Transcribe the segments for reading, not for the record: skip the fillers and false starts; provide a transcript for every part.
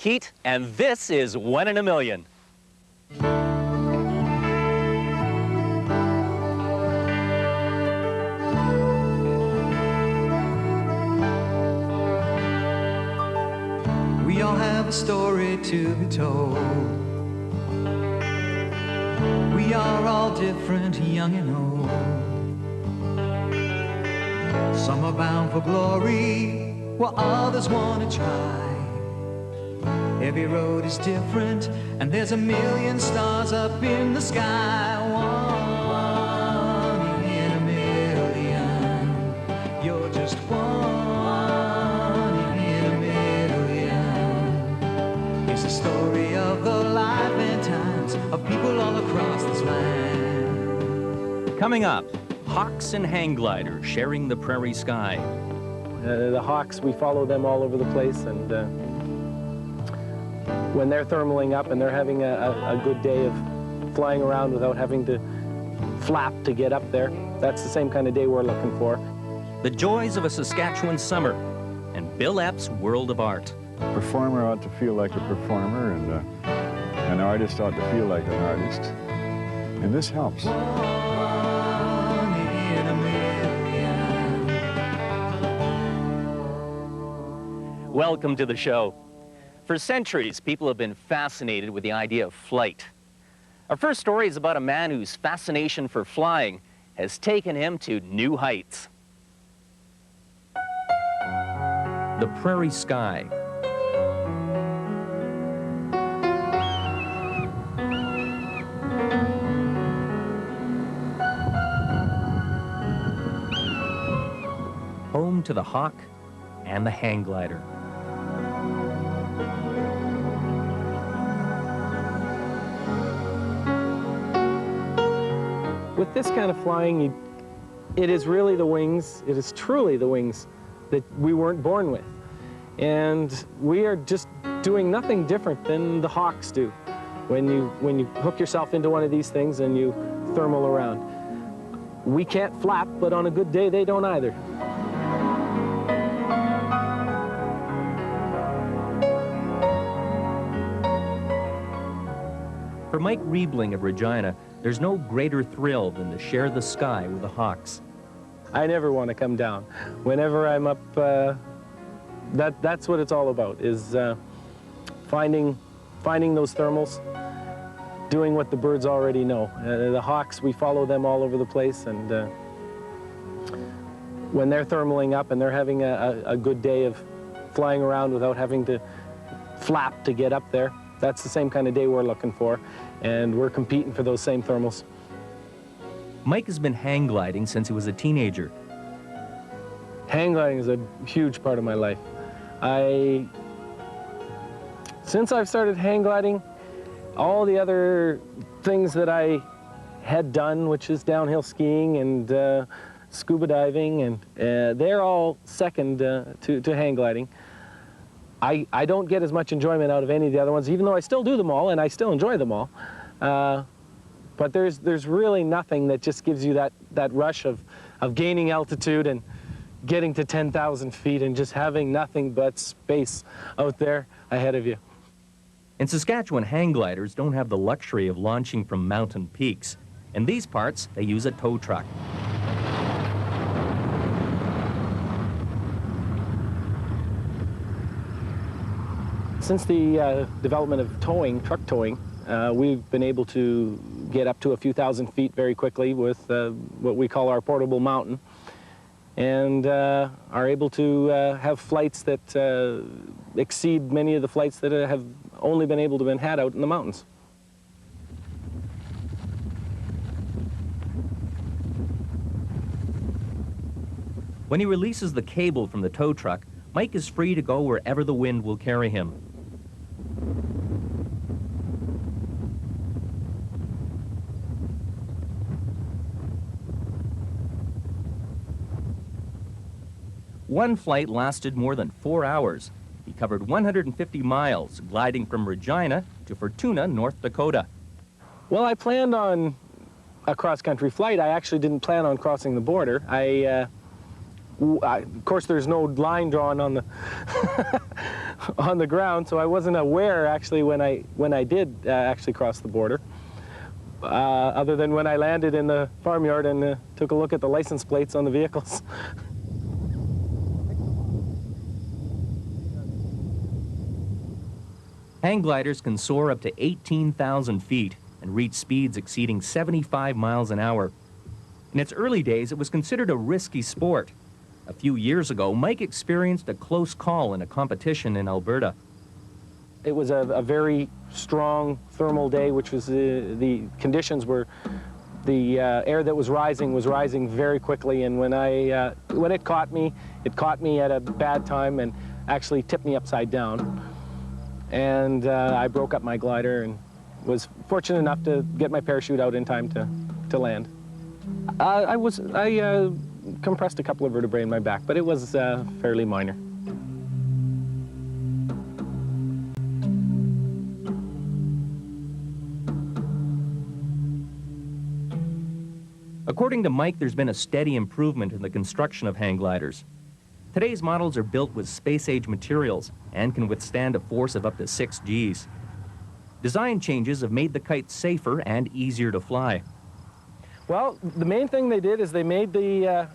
Keat, and this is 1 in a Million. We all have a story to be told. We are all different, young and old. Some are bound for glory, while others want to try. Every road is different, and there's a million stars up in the sky. 1 in a million. You're just 1 in a million. It's the story of the life and times of people all across this land. Coming up, hawks and hang-gliders sharing the prairie sky. The hawks, we follow them all over the place, and when they're thermaling up and they're having a good day of flying around without having to flap to get up there, that's the same kind of day we're looking for. The joys of a Saskatchewan summer and Bill Epp's world of art. A performer ought to feel like a performer, and an artist ought to feel like an artist, and this helps. 1 in a million. Welcome to the show. For centuries, people have been fascinated with the idea of flight. Our first story is about a man whose fascination for flying has taken him to new heights. The prairie sky. Home to the hawk and the hang glider. With this kind of flying, it is really the wings, it is truly the wings that we weren't born with. And we are just doing nothing different than the hawks do when you hook yourself into one of these things and you thermal around. We can't flap, but on a good day, they don't either. For Mike Rebling of Regina, there's no greater thrill than to share the sky with the hawks. I never want to come down. Whenever I'm up, that's what it's all about, is finding those thermals, doing what the birds already know. The hawks, we follow them all over the place, and when they're thermaling up and they're having a good day of flying around without having to flap to get up there, that's the same kind of day we're looking for, and we're competing for those same thermals. Mike has been hang gliding since he was a teenager. Hang gliding is a huge part of my life. Since I've started hang gliding, all the other things that I had done, which is downhill skiing and scuba diving, and they're all second to hang gliding. I don't get as much enjoyment out of any of the other ones, even though I still do them all and I still enjoy them all. But there's really nothing that just gives you that rush of gaining altitude and getting to 10,000 feet and just having nothing but space out there ahead of you. In Saskatchewan, hang gliders don't have the luxury of launching from mountain peaks. In these parts, they use a tow truck. Since the development of towing, truck towing, we've been able to get up to a few thousand feet very quickly with what we call our portable mountain, and are able to have flights that exceed many of the flights that have only been able to be had out in the mountains. When he releases the cable from the tow truck, Mike is free to go wherever the wind will carry him. One flight lasted more than 4 hours. He covered 150 miles, gliding from Regina to Fortuna, North Dakota. Well, I planned on a cross-country flight. I actually didn't plan on crossing the border. Of course, there's no line drawn on the on the ground, so I wasn't aware actually when I did actually cross the border. Other than when I landed in the farmyard and took a look at the license plates on the vehicles. Hang gliders can soar up to 18,000 feet and reach speeds exceeding 75 miles an hour. In its early days, it was considered a risky sport. A few years ago, Mike experienced a close call in a competition in Alberta. It was a very strong thermal day, which was the conditions were, the air that was rising very quickly, and when it caught me at a bad time and actually tipped me upside down. And I broke up my glider and was fortunate enough to get my parachute out in time to land. I compressed a couple of vertebrae in my back, but it was fairly minor. According to Mike, there's been a steady improvement in the construction of hang gliders. Today's models are built with space-age materials and can withstand a force of up to 6 Gs. Design changes have made the kite safer and easier to fly. Well, the main thing they did is they made the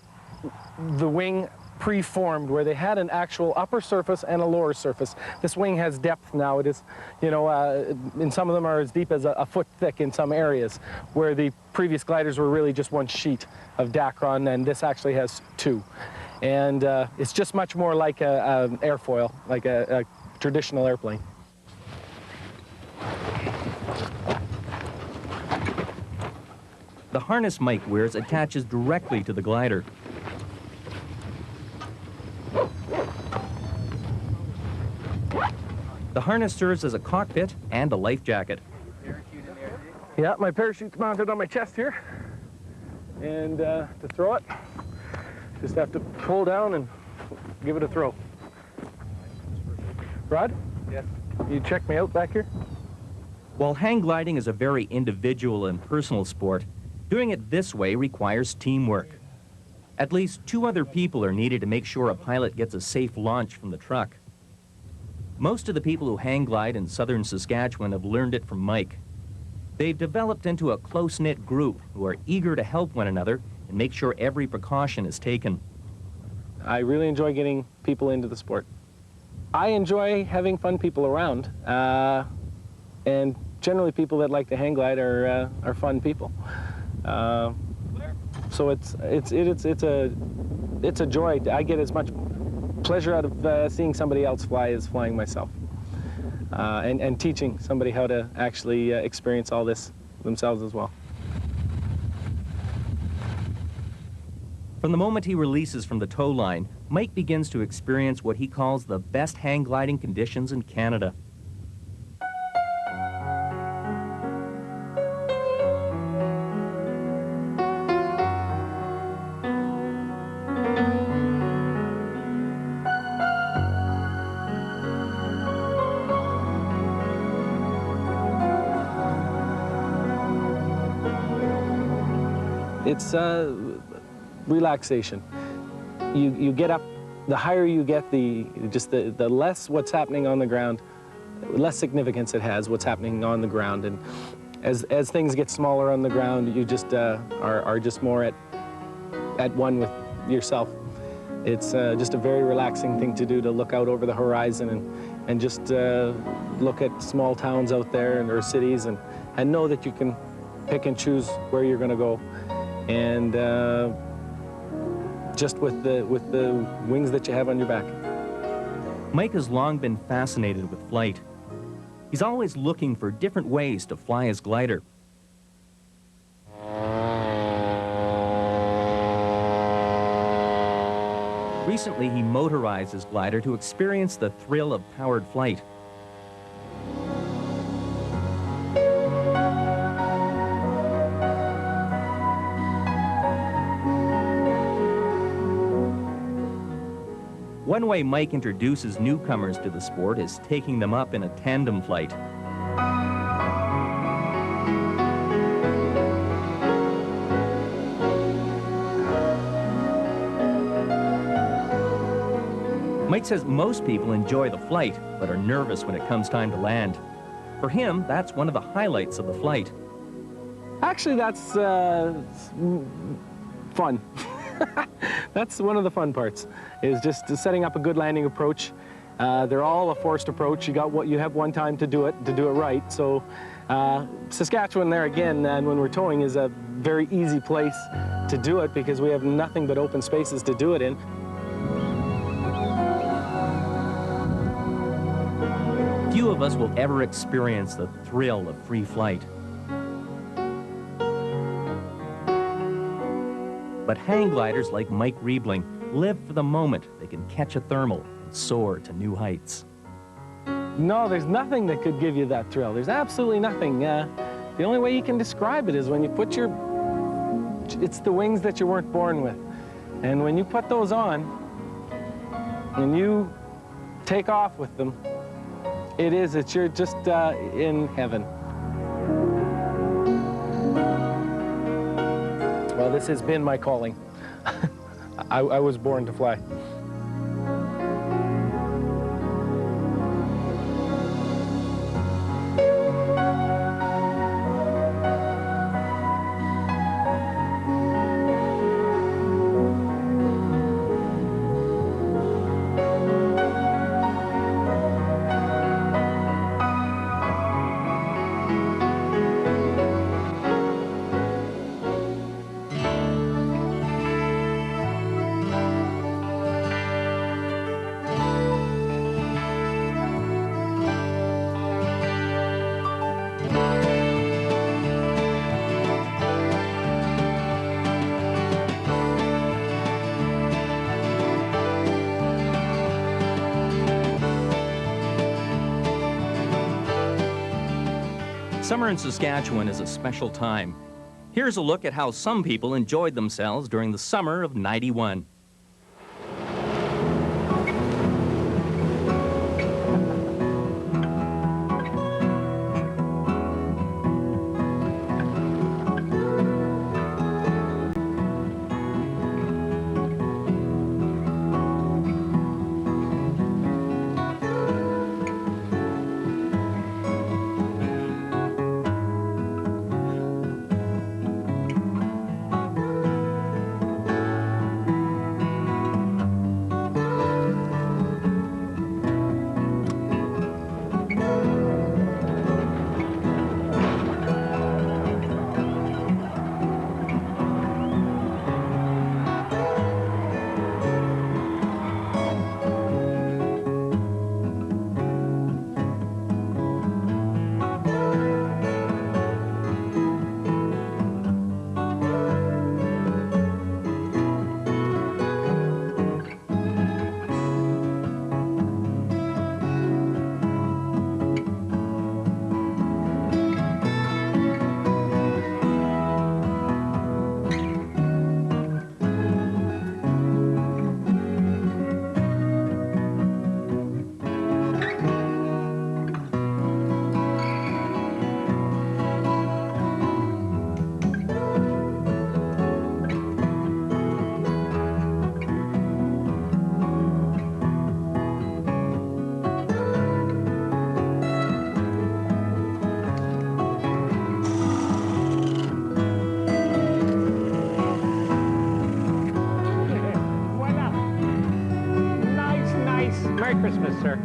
wing pre-formed, where they had an actual upper surface and a lower surface. This wing has depth now. It is, you know, and some of them are as deep as a foot thick in some areas, where the previous gliders were really just one sheet of Dacron, and this actually has 2. And it's just much more like an airfoil, like a traditional airplane. The harness Mike wears attaches directly to the glider. The harness serves as a cockpit and a life jacket. Yeah, my parachute's mounted on my chest here. And to throw it, just have to pull down and give it a throw. Rod? Yes. You check me out back here? While hang gliding is a very individual and personal sport, doing it this way requires teamwork. At least 2 other people are needed to make sure a pilot gets a safe launch from the truck. Most of the people who hang glide in southern Saskatchewan have learned it from Mike. They've developed into a close-knit group who are eager to help one another and make sure every precaution is taken. I really enjoy getting people into the sport. I enjoy having fun people around, and generally people that like to hang glide are fun people. So it's a joy. I get as much pleasure out of seeing somebody else fly as flying myself, and teaching somebody how to actually experience all this themselves as well. From the moment he releases from the tow line, Mike begins to experience what he calls the best hang gliding conditions in Canada. It's relaxation. You get up, the higher you get, the less what's happening on the ground, less significance it has what's happening on the ground. And as things get smaller on the ground, you just are just more at one with yourself. It's just a very relaxing thing to do, to look out over the horizon and just look at small towns out there and or cities and know that you can pick and choose where you're going to go. And just with the wings that you have on your back. Mike has long been fascinated with flight. He's always looking for different ways to fly his glider. Recently, he motorized his glider to experience the thrill of powered flight. One way Mike introduces newcomers to the sport is taking them up in a tandem flight. Mike says most people enjoy the flight, but are nervous when it comes time to land. For him, that's one of the highlights of the flight. Actually, that's fun. That's one of the fun parts, is just setting up a good landing approach. They're all a forced approach. You have one time to do it right. So Saskatchewan there again, and when we're towing, is a very easy place to do it because we have nothing but open spaces to do it in. Few of us will ever experience the thrill of free flight. But hang gliders like Mike Rebling live for the moment they can catch a thermal and soar to new heights. No, there's nothing that could give you that thrill. There's absolutely nothing. The only way you can describe it is when you put it's the wings that you weren't born with. And when you put those on and you take off with them, you're just in heaven. Well, this has been my calling. I was born to fly. Summer in Saskatchewan is a special time. Here's a look at how some people enjoyed themselves during the summer of '91. Merry Christmas, sir.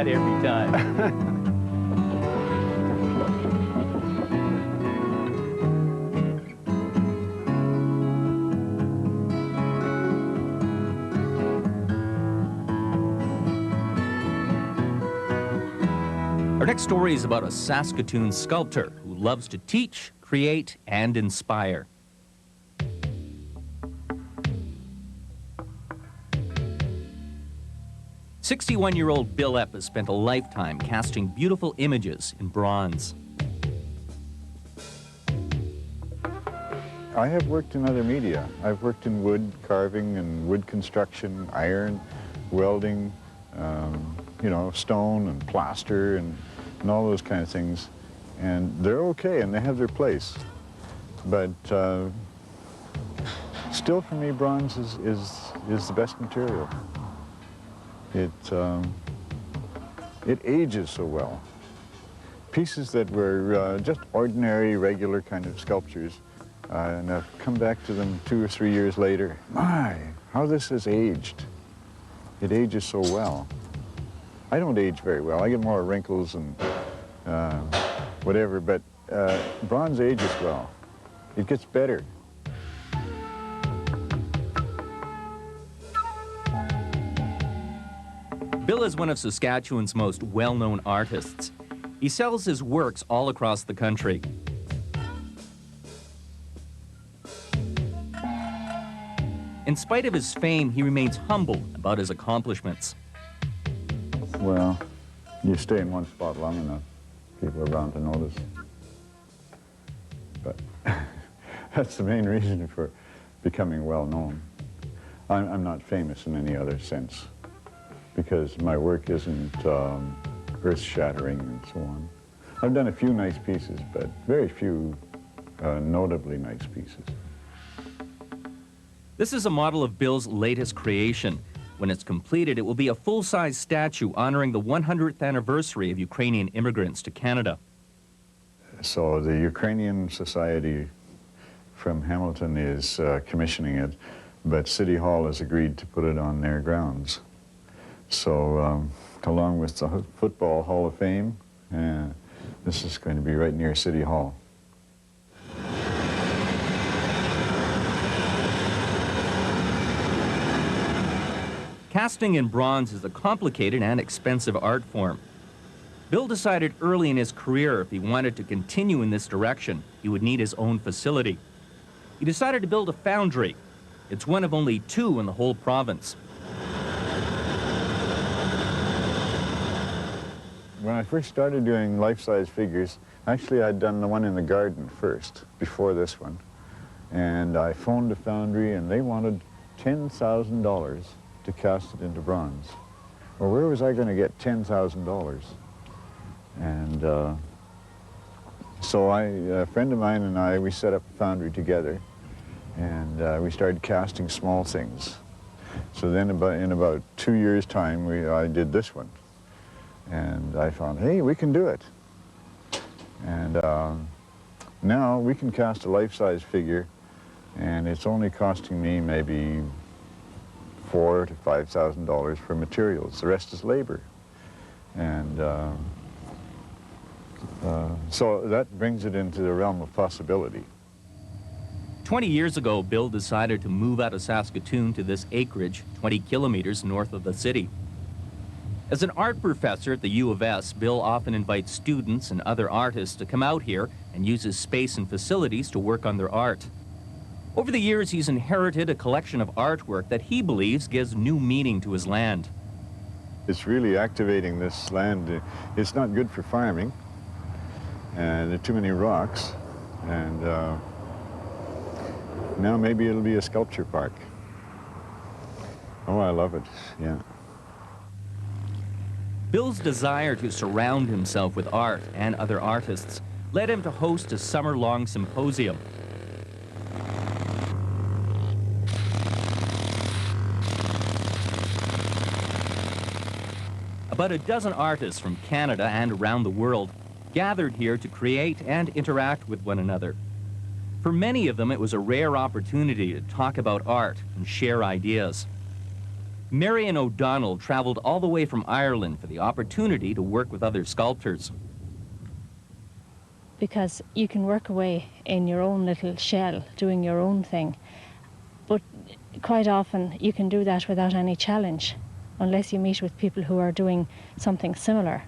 that every time. Our next story is about a Saskatoon sculptor who loves to teach, create, and inspire. "61-year-old Bill Epp has spent a lifetime casting beautiful images in bronze. I have worked in other media. I've worked in wood carving and wood construction, iron, welding, you know, stone and plaster and all those kind of things. And they're okay and they have their place. But still for me, bronze is the best material. It ages so well. Pieces that were just ordinary, regular kind of sculptures, and I've come back to them 2 or 3 years later. My, how this has aged. It ages so well. I don't age very well. I get more wrinkles and whatever, but bronze ages well. It gets better. Bill is one of Saskatchewan's most well-known artists. He sells his works all across the country. In spite of his fame, he remains humble about his accomplishments. Well, you stay in one spot long enough, people are bound to notice. But that's the main reason for becoming well known. I'm not famous in any other sense, because my work isn't earth-shattering and so on. I've done a few nice pieces, but very few notably nice pieces. This is a model of Bill's latest creation. When it's completed, it will be a full-size statue honoring the 100th anniversary of Ukrainian immigrants to Canada. So the Ukrainian Society from Hamilton is commissioning it, but City Hall has agreed to put it on their grounds. So along with the Football Hall of Fame, this is going to be right near City Hall. Casting in bronze is a complicated and expensive art form. Bill decided early in his career if he wanted to continue in this direction, he would need his own facility. He decided to build a foundry. It's one of only 2 in the whole province. When I first started doing life-size figures, actually I'd done the one in the garden first, before this one. And I phoned a foundry and they wanted $10,000 to cast it into bronze. Well, where was I going to get $10,000? And so a friend of mine and I, we set up a foundry together, and we started casting small things. So then in about 2 years' time, I did this one. And I found, hey, we can do it. And now we can cast a life-size figure, and it's only costing me maybe $4,000 to $5,000 for materials. The rest is labor. And so that brings it into the realm of possibility. 20 years ago, Bill decided to move out of Saskatoon to this acreage 20 kilometers north of the city. As an art professor at the U of S, Bill often invites students and other artists to come out here and use his space and facilities to work on their art. Over the years, he's inherited a collection of artwork that he believes gives new meaning to his land. It's really activating this land. It's not good for farming, and there are too many rocks, and now maybe it'll be a sculpture park. Oh, I love it, yeah. Bill's desire to surround himself with art and other artists led him to host a summer-long symposium. About a dozen artists from Canada and around the world gathered here to create and interact with one another. For many of them, it was a rare opportunity to talk about art and share ideas. Marion O'Donnell traveled all the way from Ireland for the opportunity to work with other sculptors. Because you can work away in your own little shell, doing your own thing. But quite often you can do that without any challenge, unless you meet with people who are doing something similar.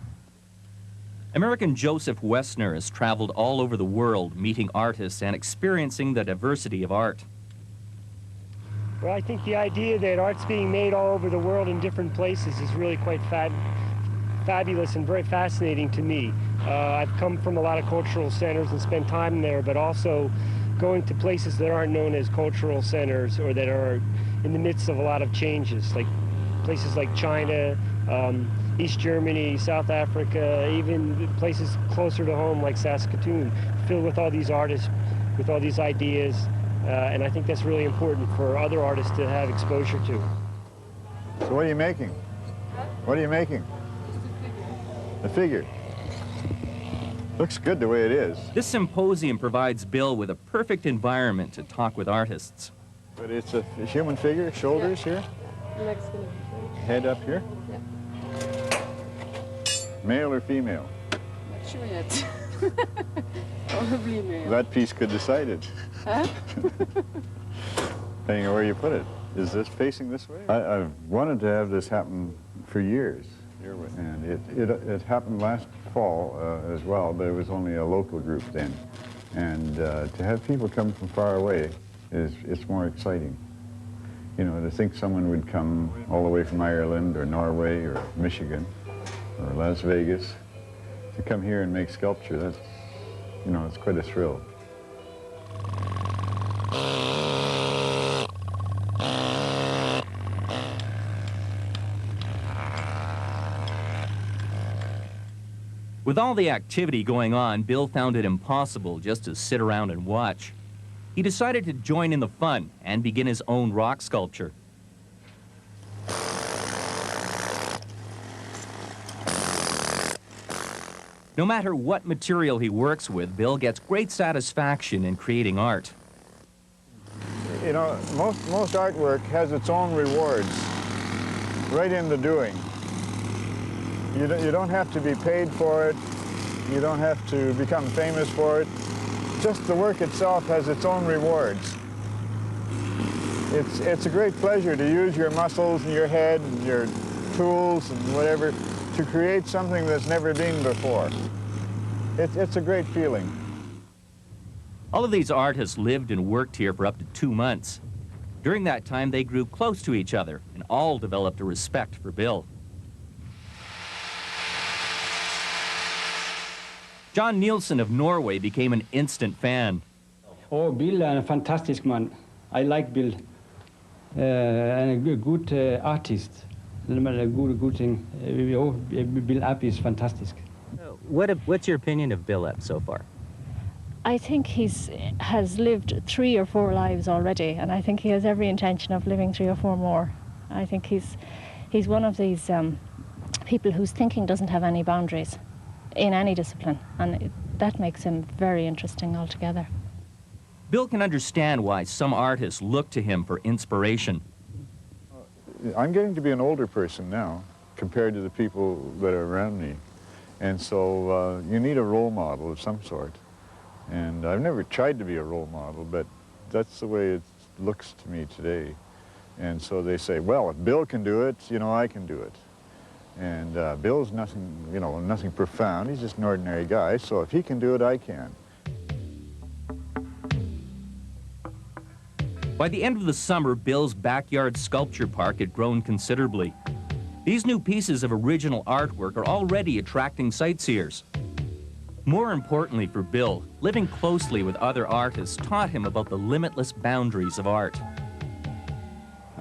American Joseph Westner has traveled all over the world, meeting artists and experiencing the diversity of art. Well, I think the idea that art's being made all over the world in different places is really quite fabulous and very fascinating to me. I've come from a lot of cultural centers and spent time there, but also going to places that aren't known as cultural centers or that are in the midst of a lot of changes, like places like China, East Germany, South Africa, even places closer to home like Saskatoon, filled with all these artists, with all these ideas. And I think that's really important for other artists to have exposure to. So what are you making? What are you making? A figure. Looks good the way it is. This symposium provides Bill with a perfect environment to talk with artists. But it's a human figure, shoulders here, head up here. Yeah. Male or female? Not sure yet. Probably male. That piece could decide it. Huh? Depending on where you put it. Is this facing this way? I've wanted to have this happen for years. And it happened last fall as well, but it was only a local group then. And to have people come from far away, it's more exciting. You know, to think someone would come all the way from Ireland or Norway or Michigan or Las Vegas to come here and make sculpture, that's, you know, it's quite a thrill. With all the activity going on, Bill found it impossible just to sit around and watch. He decided to join in the fun and begin his own rock sculpture. No matter what material he works with, Bill gets great satisfaction in creating art. You know, most artwork has its own rewards right in the doing. You don't have to be paid for it. You don't have to become famous for it. Just the work itself has its own rewards. It's a great pleasure to use your muscles and your head and your tools and whatever to create something that's never been before. It's a great feeling. All of these artists lived and worked here for up to 2 months. During that time, they grew close to each other and all developed a respect for Bill. John Nielsen of Norway became an instant fan. Oh, Bill er en fantastisk man. I like Bill. And a good artist. A good thing. Bill Epp is fantastic. What's your opinion of Bill Epp so far? I think has lived 3 or 4 lives already, and I think he has every intention of living 3 or 4 more. I think he's one of these people whose thinking doesn't have any boundaries in any discipline, and that makes him very interesting altogether. Bill can understand why some artists look to him for inspiration. I'm getting to be an older person now compared to the people that are around me. And so you need a role model of some sort. And I've never tried to be a role model, but that's the way it looks to me today. And so they say, well, if Bill can do it, you know, I can do it. And Bill's nothing, you know, nothing profound. He's just an ordinary guy. So if he can do it, I can. By the end of the summer, Bill's backyard sculpture park had grown considerably. These new pieces of original artwork are already attracting sightseers. More importantly for Bill, living closely with other artists taught him about the limitless boundaries of art.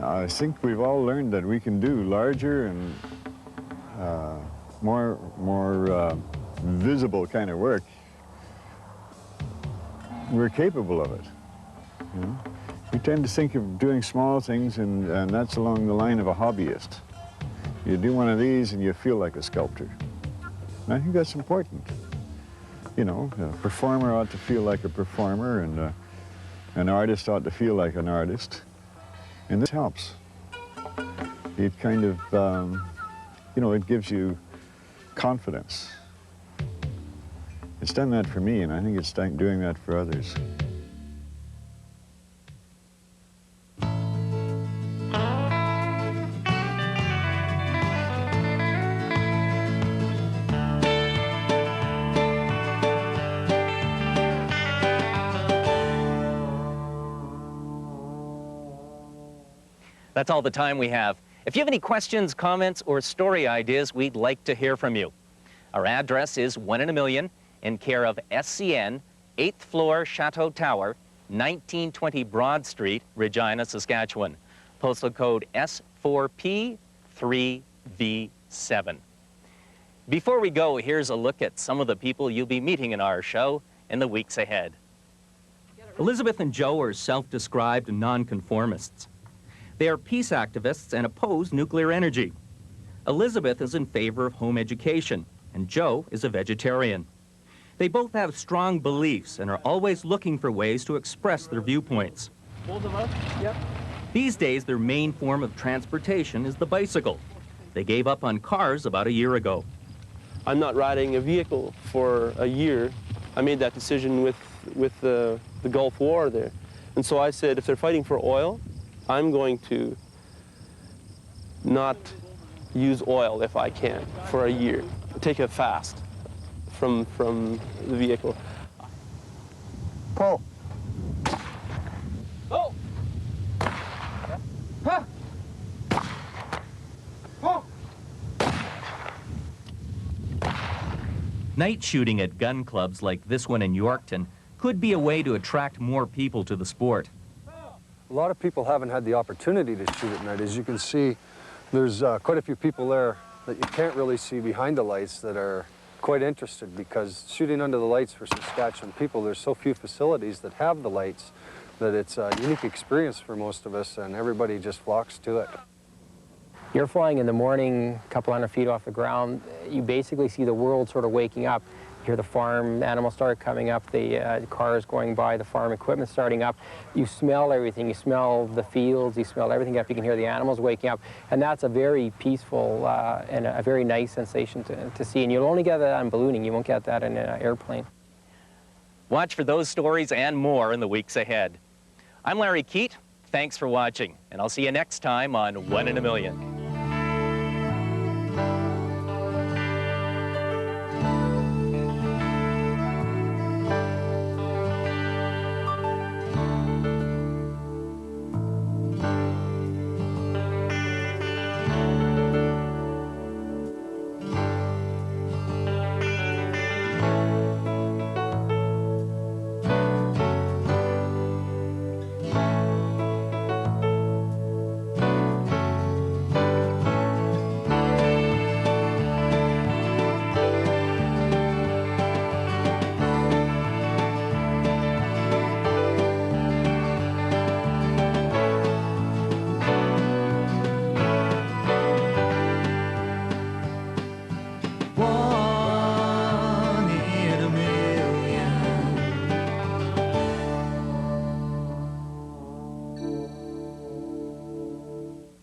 I think we've all learned that we can do larger and more visible kind of work. We're capable of it. You know? We tend to think of doing small things, and that's along the line of a hobbyist. You do one of these and you feel like a sculptor. And I think that's important. You know, a performer ought to feel like a performer, and an artist ought to feel like an artist. And this helps. it kind of, you know, it gives you confidence. It's done that for me, and I think it's doing that for others. That's all the time we have. If you have any questions, comments, or story ideas, we'd like to hear from you. Our address is 1 in a Million, in care of SCN, 8th floor Chateau Tower, 1920 Broad Street, Regina, Saskatchewan. Postal code S4P3V7. Before we go, here's a look at some of the people you'll be meeting in our show in the weeks ahead. Elizabeth and Joe are self-described nonconformists. They are peace activists and oppose nuclear energy. Elizabeth is in favor of home education, and Joe is a vegetarian. They both have strong beliefs and are always looking for ways to express their viewpoints. Both of us? Yep. These days, their main form of transportation is the bicycle. They gave up on cars about a year ago. I'm not riding a vehicle for a year. I made that decision with the Gulf War there. And so I said, if they're fighting for oil, I'm going to not use oil if I can for a year. Take a fast from the vehicle. Pull. Oh! Huh! Oh! Night shooting at gun clubs like this one in Yorkton could be a way to attract more people to the sport. A lot of people haven't had the opportunity to shoot at night. As you can see, there's quite a few people there that you can't really see behind the lights that are quite interested, because shooting under the lights for Saskatchewan people, there's so few facilities that have the lights that it's a unique experience for most of us, and everybody just flocks to it. You're flying in the morning, a couple hundred feet off the ground. You basically see the world sort of waking up. You hear the farm animals start coming up, the cars going by, the farm equipment starting up. You smell everything. You smell the fields, you smell everything up. You can hear the animals waking up. And that's a very peaceful and a very nice sensation to see. And you'll only get that on ballooning. You won't get that in an airplane. Watch for those stories and more in the weeks ahead. I'm Larry Keat. Thanks for watching, and I'll see you next time on 1 in a Million.